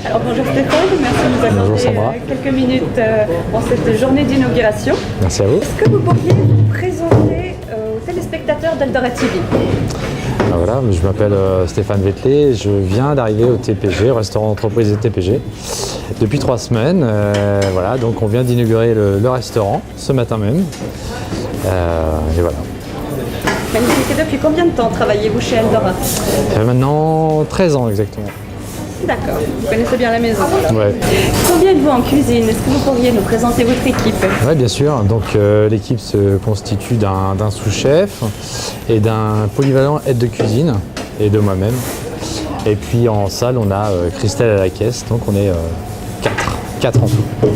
Alors bonjour Stéphane, merci de nous accorder quelques minutes pour cette journée d'inauguration. Merci à vous. Est-ce que vous pourriez vous présenter aux téléspectateurs d'Eldorado TV? Voilà, je m'appelle Stéphane Vettelet, je viens d'arriver au TPG, au restaurant d'entreprise de TPG, depuis 3 semaines. Voilà, donc on vient d'inaugurer le restaurant ce matin même. Et voilà. Magnifique. Et depuis combien de temps travaillez-vous chez Eldorado? Ça fait maintenant 13 ans exactement. D'accord, vous connaissez bien la maison. Ouais. Combien êtes-vous en cuisine? Est-ce que vous pourriez nous présenter votre équipe? Oui, bien sûr. Donc l'équipe se constitue d'un sous-chef et d'un polyvalent aide de cuisine et de moi-même. Et puis en salle, on a Christelle à la caisse, donc on est 4 en tout.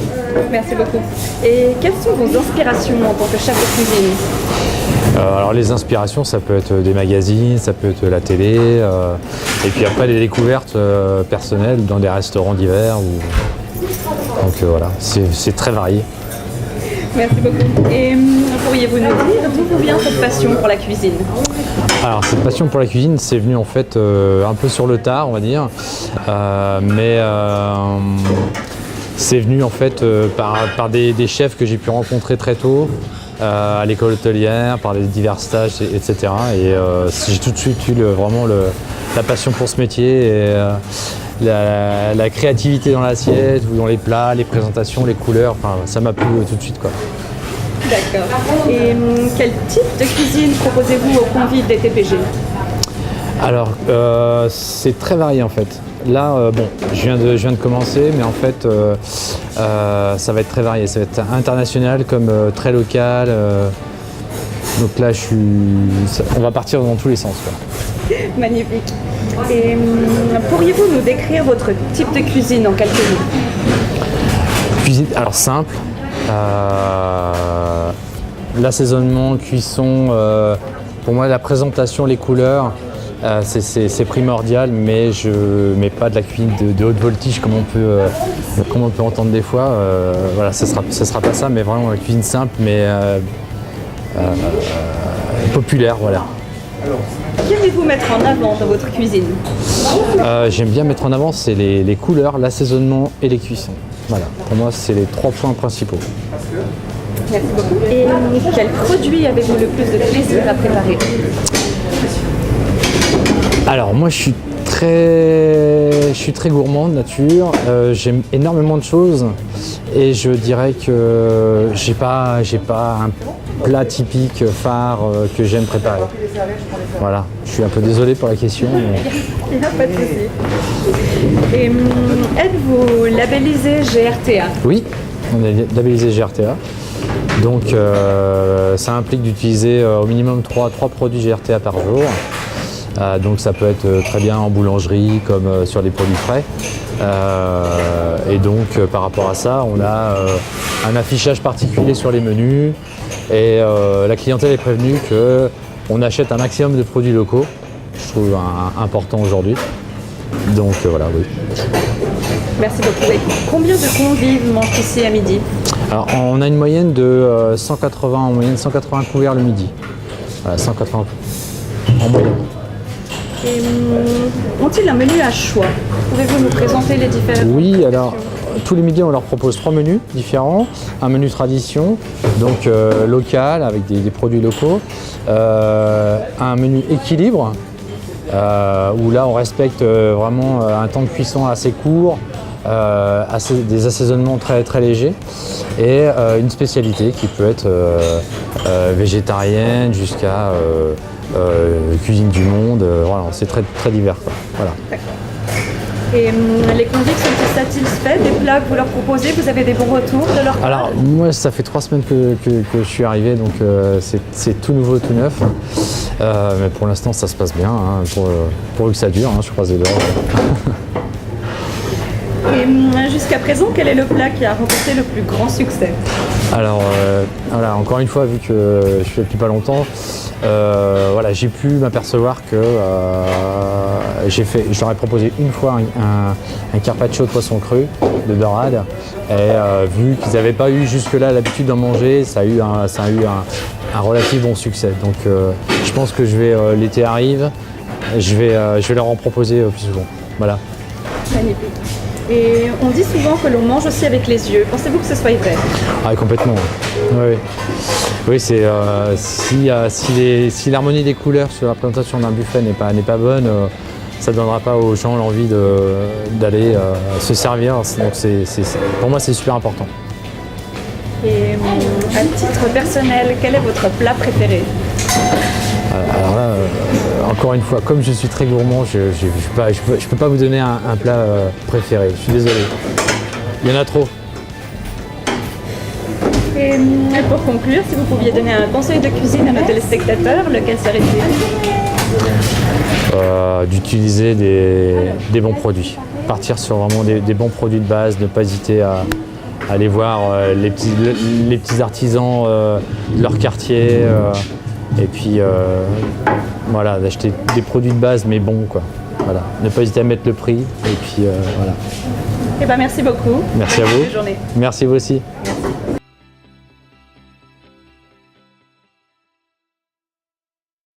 Merci beaucoup. Et quelles sont vos inspirations en tant que chef de cuisine? Alors les inspirations, ça peut être des magazines, ça peut être la télé, et puis après les découvertes personnelles dans des restaurants divers. Donc voilà, c'est très varié. Merci beaucoup. Et pourriez-vous nous dire d'où vient cette passion pour la cuisine? Alors cette passion pour la cuisine, c'est venu en fait un peu sur le tard, on va dire, mais c'est venu en fait par des chefs que j'ai pu rencontrer très tôt. À l'école hôtelière, par les divers stages, etc. Et j'ai tout de suite eu vraiment la passion pour ce métier et la créativité dans l'assiette ou dans les plats, les présentations, les couleurs, enfin, ça m'a plu tout de suite, quoi. D'accord. Et quel type de cuisine proposez-vous aux convives des TPG? Alors, c'est très varié en fait. Là, bon, je viens de commencer, mais en fait, ça va être très varié. Ça va être international comme très local. Donc là, on va partir dans tous les sens, quoi. Magnifique. Et pourriez-vous nous décrire votre type de cuisine en quelques mots? Cuisine, alors simple. L'assaisonnement, cuisson, pour moi, la présentation, les couleurs. C'est primordial, mais je mets pas de la cuisine de haute voltige comme on peut entendre des fois. Voilà, ça sera pas ça, mais vraiment la cuisine simple, mais populaire, voilà. Qu'aimez-vous mettre en avant dans votre cuisine? J'aime bien mettre en avant, c'est les couleurs, l'assaisonnement et les cuissons. Voilà, pour moi, c'est les 3 points principaux. Merci beaucoup. Et quel produit avez-vous le plus de plaisir à préparer? Alors moi je suis très gourmand de nature, j'aime énormément de choses et je dirais que j'ai pas un plat typique phare que j'aime préparer. Voilà, je suis un peu désolé pour la question. Mais... Il n'y a pas de souci. Et êtes-vous labellisé GRTA? Oui, on est labellisé GRTA. Donc ça implique d'utiliser au minimum 3 produits GRTA par jour. Donc ça peut être très bien en boulangerie comme sur les produits frais. Et donc par rapport à ça, on a un affichage particulier sur les menus et la clientèle est prévenue qu'on achète un maximum de produits locaux. Je trouve important aujourd'hui. Donc voilà, oui. Merci beaucoup. Et combien de convives mangent ici à midi? Alors on a une moyenne de 180 couverts le midi. Voilà, 180 en moyenne. Et ont-ils un menu à choix? Pouvez-vous nous présenter les différents? Oui, alors tous les midis on leur propose 3 menus différents. Un menu tradition, donc local avec des produits locaux. Un menu équilibre, où là on respecte vraiment un temps de cuisson assez court, des assaisonnements très, très légers. Et une spécialité qui peut être végétarienne jusqu'à cuisine du monde, voilà, c'est très, très divers, quoi. Voilà. Et les convives sont-ils satisfaits des plats que vous leur proposez? Vous avez des bons retours de leur part? Alors moi ça fait 3 semaines que je suis arrivé, donc c'est tout nouveau, tout neuf. Mais pour l'instant ça se passe bien, hein, pourvu que ça dure, hein, je croise les doigts. Et jusqu'à présent, quel est le plat qui a remporté le plus grand succès? Alors voilà, encore une fois, vu que je fais depuis pas longtemps, voilà, j'ai pu m'apercevoir que je leur ai proposé une fois un carpaccio de poisson cru de dorade, et vu qu'ils n'avaient pas eu jusque-là l'habitude d'en manger, ça a eu un relatif bon succès. Donc je pense que l'été arrive, je vais leur en proposer plus souvent. Voilà. Magnifique. Et on dit souvent que l'on mange aussi avec les yeux. Pensez-vous que ce soit vrai? Ah, complètement. Oui, oui c'est si l'harmonie des couleurs sur la présentation d'un buffet n'est pas bonne, ça ne donnera pas aux gens l'envie d'aller se servir. Donc pour moi, c'est super important. Et à titre personnel, quel est votre plat préféré? Alors là, encore une fois, comme je suis très gourmand, je peux pas vous donner un plat préféré. Je suis désolé. Il y en a trop. Et pour conclure, si vous pouviez donner un conseil de cuisine à nos téléspectateurs, lequel serait-il? D'utiliser des bons produits. Partir sur vraiment des bons produits de base, ne pas hésiter à aller voir les petits artisans de leur quartier. Et puis voilà, d'acheter des produits de base mais bons, quoi. Voilà. Ne pas hésiter à mettre le prix. Et puis voilà. Eh ben, merci beaucoup. Merci à vous. Bonne journée. Merci vous aussi. Merci.